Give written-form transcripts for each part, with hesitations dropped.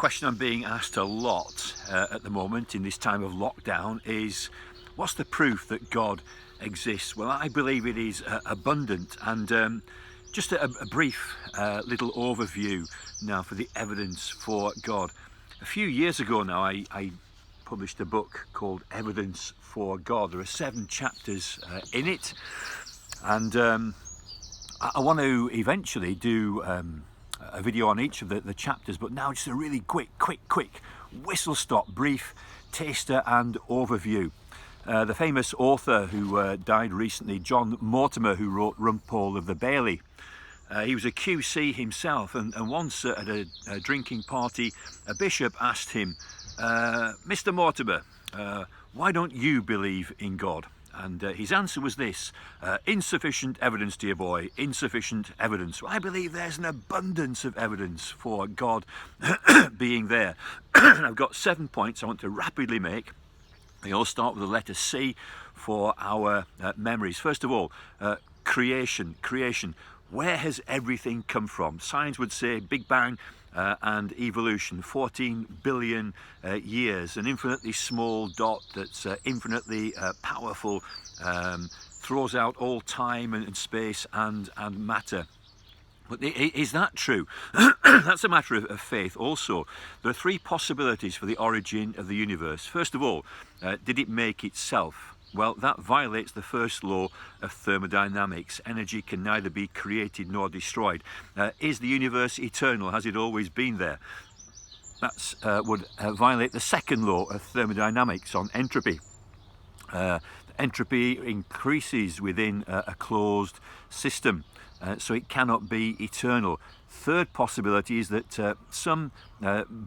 question I'm being asked a lot at the moment in this time of lockdown is, what's the proof that God exists? Well, I believe it is abundant, and just a brief little overview now for the evidence for God. A few years ago now, I published a book called Evidence for God. There are 7 chapters in it, and I want to eventually do a video on each of the chapters, but now just a really quick whistle-stop brief taster and overview. The famous author who died recently, John Mortimer, who wrote Rumpole of the Bailey, he was a QC himself, and once at a drinking party, a bishop asked him, Mr. Mortimer, why don't you believe in God? And his answer was this: insufficient evidence, dear boy, insufficient evidence. Well, I believe there's an abundance of evidence for God being there. And I've got 7 points I want to rapidly make. They all start with the letter C for our memories. First of all, creation. Where has everything come from? Science would say Big Bang and evolution, 14 billion years, an infinitely small dot that's infinitely powerful, throws out all time and space and matter. But is that true? That's a matter of faith also. There are 3 possibilities for the origin of the universe. First of all, did it make itself? Well, that violates the first law of thermodynamics. Energy can neither be created nor destroyed. Is the universe eternal? Has it always been there? That would violate the second law of thermodynamics on entropy. Entropy increases within a closed system, so it cannot be eternal. Third possibility is that some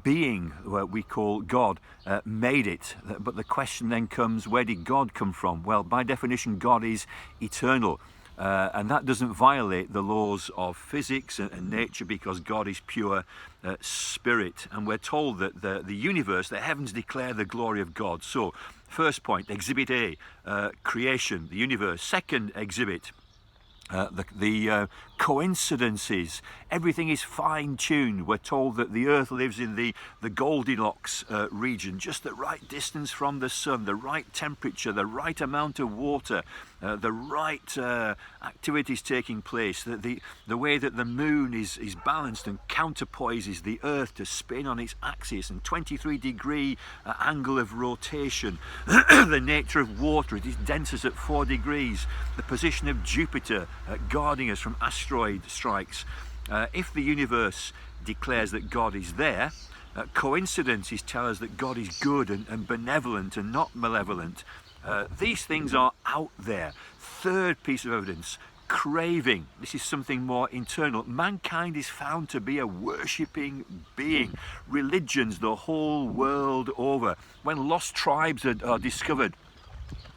being, what we call God, made it. But the question then comes, where did God come from? Well, by definition, God is eternal. And that doesn't violate the laws of physics and nature, because God is pure spirit. And we're told that the universe, the heavens declare the glory of God. So, first point, exhibit A, creation, the universe. Second exhibit, the coincidences. Everything is fine-tuned. We're told that the earth lives in the Goldilocks region, just the right distance from the sun, the right temperature, the right amount of water, the right activities taking place, the way that the moon is balanced and counterpoises the earth to spin on its axis, and 23-degree angle of rotation, the nature of water, it is densest at 4 degrees, the position of Jupiter guarding us from asteroid strikes. If the universe declares that God is there, coincidences tell us that God is good and benevolent and not malevolent. These things are out there. Third piece of evidence, craving. This is something more internal. Mankind is found to be a worshipping being. Religions the whole world over. When lost tribes are discovered,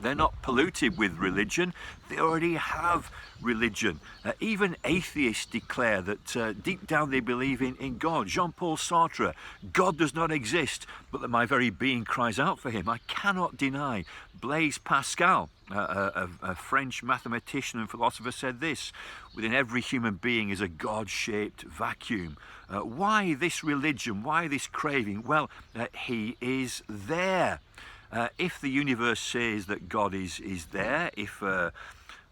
they're not polluted with religion, they already have religion. Even atheists declare that deep down they believe in God. Jean-Paul Sartre, God does not exist, but that my very being cries out for him. I cannot deny. Blaise Pascal, a French mathematician and philosopher, said this: within every human being is a God-shaped vacuum. Why this religion? Why this craving? Well, he is there. If the universe says that God is there, if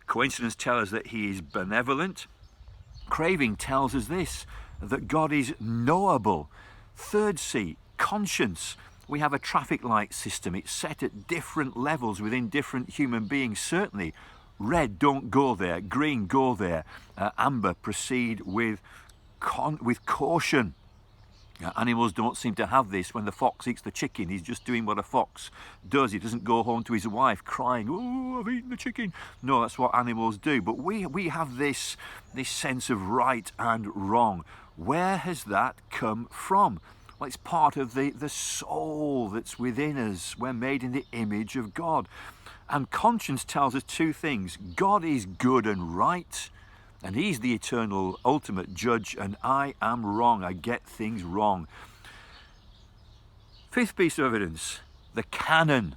coincidence tells us that he is benevolent, craving tells us this, that God is knowable. Third C, conscience. We have a traffic light system. It's set at different levels within different human beings. Certainly, red, don't go there. Green, go there. Amber, proceed with caution. Animals don't seem to have this. When the fox eats the chicken, he's just doing what a fox does. He doesn't go home to his wife crying, "Oh, I've eaten the chicken." No, that's what animals do. But we have this sense of right and wrong. Where has that come from? Well, it's part of the soul that's within us. We're made in the image of God. And conscience tells us 2 things. God is good and right, and he's the eternal ultimate judge, and I am wrong. I get things wrong. Fifth piece of evidence, the canon,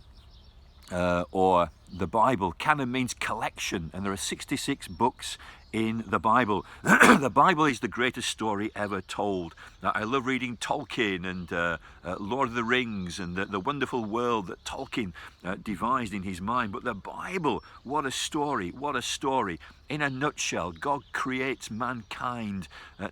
or the Bible. Canon means collection, and there are 66 books in the Bible. The Bible is the greatest story ever told. Now, I love reading Tolkien and Lord of the Rings and the wonderful world that Tolkien devised in his mind. But the Bible, what a story, what a story. In a nutshell, God creates mankind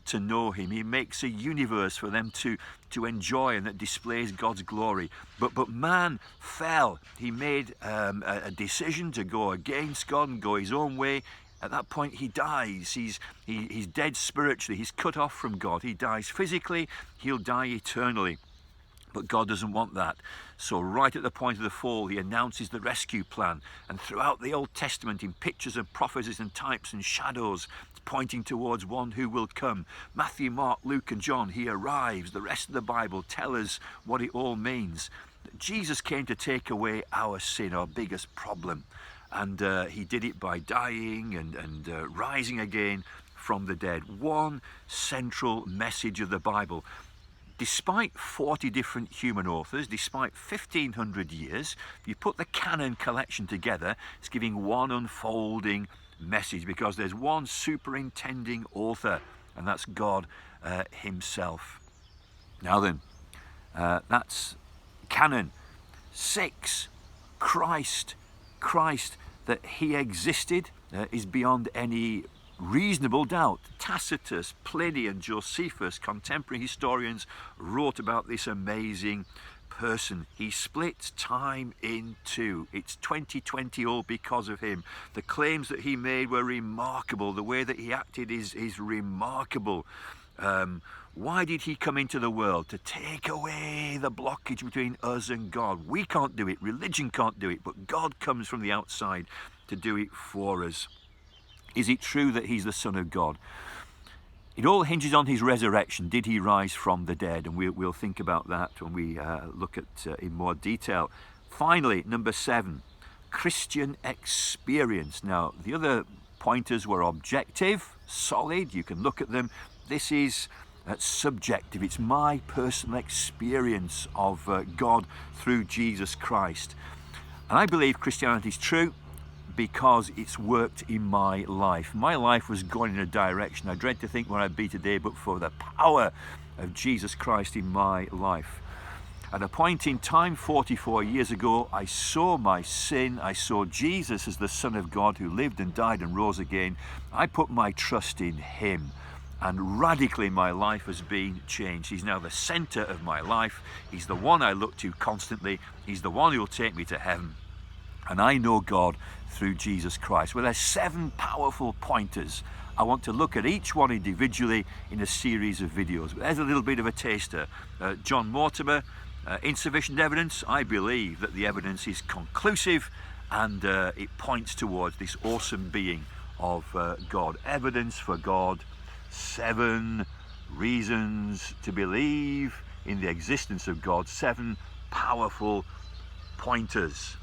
to know him. He makes a universe for them to enjoy and that displays God's glory. But man fell. He made a decision to go against God and go his own way. At that point, he dies. He's dead spiritually. He's cut off from God. He dies physically. He'll die eternally. But God doesn't want that. So right at the point of the fall, he announces the rescue plan. And throughout the Old Testament, in pictures and prophecies and types and shadows, it's pointing towards one who will come. Matthew, Mark, Luke and John, he arrives. The rest of the Bible tell us what it all means. Jesus came to take away our sin, our biggest problem. And he did it by dying and rising again from the dead. One central message of the Bible. Despite 40 different human authors, despite 1,500 years, if you put the canon collection together, it's giving one unfolding message because there's one superintending author, and that's God himself. Now then, that's canon. 6, Christ, that he existed is beyond any reasonable doubt. Tacitus, Pliny and Josephus, contemporary historians, wrote about this amazing person. He split time in two. It's 2020 all because of him. The claims that he made were remarkable. The way that he acted is remarkable. Why did he come into the world? To take away the blockage between us and God. We can't do it, religion can't do it, but God comes from the outside to do it for us. Is it true that he's the Son of God? It all hinges on his resurrection. Did he rise from the dead? And we'll think about that when we look at in more detail. Finally, number 7, Christian experience. Now, the other pointers were objective, solid, you can look at them. This is subjective. It's my personal experience of God through Jesus Christ. And I believe Christianity is true because it's worked in my life. My life was going in a direction I dread to think where I'd be today, but for the power of Jesus Christ in my life. At a point in time, 44 years ago, I saw my sin. I saw Jesus as the Son of God who lived and died and rose again. I put my trust in him. And radically my life has been changed. He's now the center of my life. He's the one I look to constantly. He's the one who will take me to heaven. And I know God through Jesus Christ. Well, there's 7 powerful pointers. I want to look at each one individually in a series of videos. But there's a little bit of a taster. John Mortimer, insufficient evidence. I believe that the evidence is conclusive and it points towards this awesome being of God. Evidence for God. 7 reasons to believe in the existence of God. 7 powerful pointers.